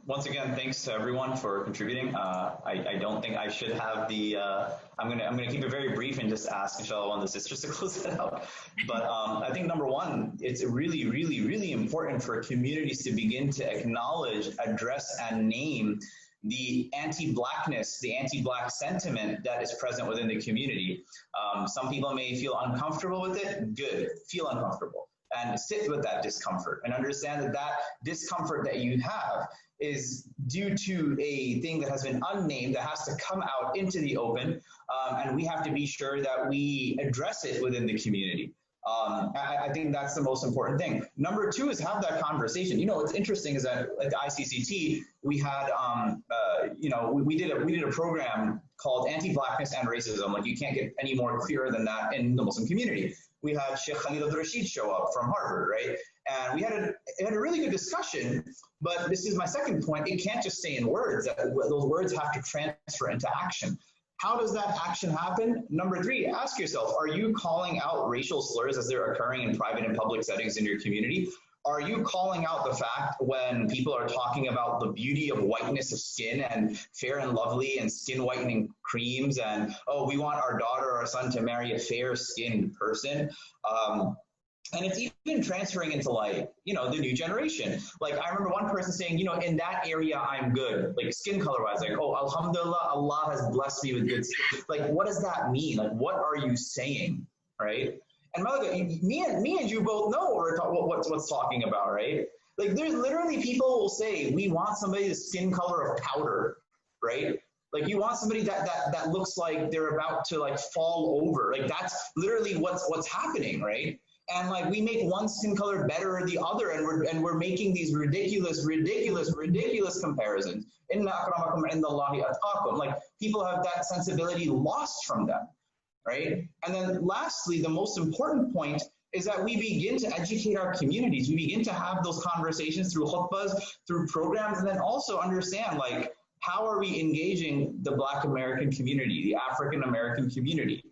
Once again, thanks to everyone for contributing. I don't think I should have the. I'm gonna keep it very brief and just ask inshallah on this. It's just to close it out. But I think number one, it's really, really, really important for communities to begin to acknowledge, address, and name the anti-Blackness, the anti-Black sentiment that is present within the community. Some people may feel uncomfortable with it. Good. Feel uncomfortable. and sit with that discomfort and understand that that discomfort that you have is due to a thing that has been unnamed that has to come out into the open, and we have to be sure that we address it within the community. I think that's the most important thing. Number two is have that conversation. You know, what's interesting is that at the ICCT, we had, you know, we did a program called Anti-Blackness and Racism. Like, you can't get any more clearer than that in the Muslim community. We had Sheikh Khalid Rashid show up from Harvard, right? And we had a really good discussion, but this is my second point. It can't just stay in words. Those words have to transfer into action. How does that action happen? Number three, ask yourself, are you calling out racial slurs as they're occurring in private and public settings in your community? Are you calling out the fact when people are talking about the beauty of whiteness of skin and fair and lovely and skin whitening creams and, oh, we want our daughter or our son to marry a fair skinned person? And it's even transferring into, like, you know, the new generation. Like, I remember one person saying, you know, in that area, I'm good. Like, skin color wise, like, oh, alhamdulillah, Allah has blessed me with good skin. Like, what does that mean? Like, what are you saying, right? And Malika, me and you both know what's talking about, right? Like, there's literally people will say, we want somebody the skin color of powder, right? Like, you want somebody that looks like they're about to, like, fall over. Like, that's literally what's happening, right? And, like, we make one skin color better or the other, and we're making these ridiculous comparisons. Inna akramakum indallahi atqakum. Like, people have that sensibility lost from them, right? And then lastly, the most important point is that we begin to educate our communities. We begin to have those conversations through khutbahs, through programs, and then also understand, like, how are we engaging the Black American community, the African American community?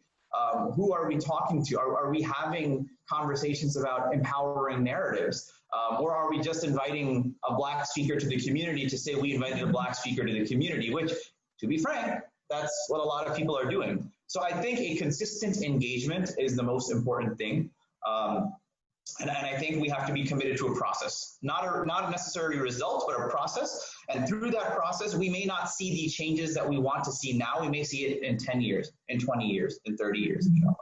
Who are we talking to? Are we having conversations about empowering narratives? Or are we just inviting a Black speaker to the community to say we invited a Black speaker to the community, which, to be frank, that's what a lot of people are doing. So I think a consistent engagement is the most important thing. And I think we have to be committed to a process, not a necessary result, but a process. And through that process, we may not see the changes that we want to see now. We may see it in 10 years, in 20 years, in 30 years, inshallah.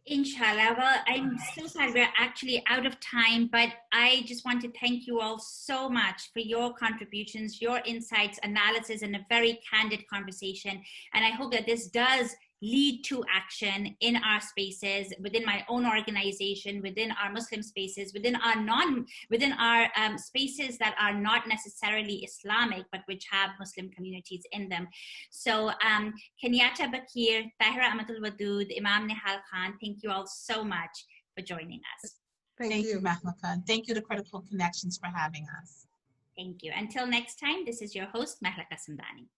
Inshallah. Well, I'm so sad we're actually out of time, but I just want to thank you all so much for your contributions, your insights, analysis, and a very candid conversation. And I hope that this does lead to action in our spaces, within my own organization, within our Muslim spaces, within our spaces that are not necessarily Islamic, but which have Muslim communities in them. So Kenyatta Bakeer, Tahirah Amatul Wadud, Imam Nihal Khan, thank you all so much for joining us. Thank you, Mahlaka. Thank you to Critical Connections for having us. Thank you. Until next time, this is your host, Mahlaka Sandani.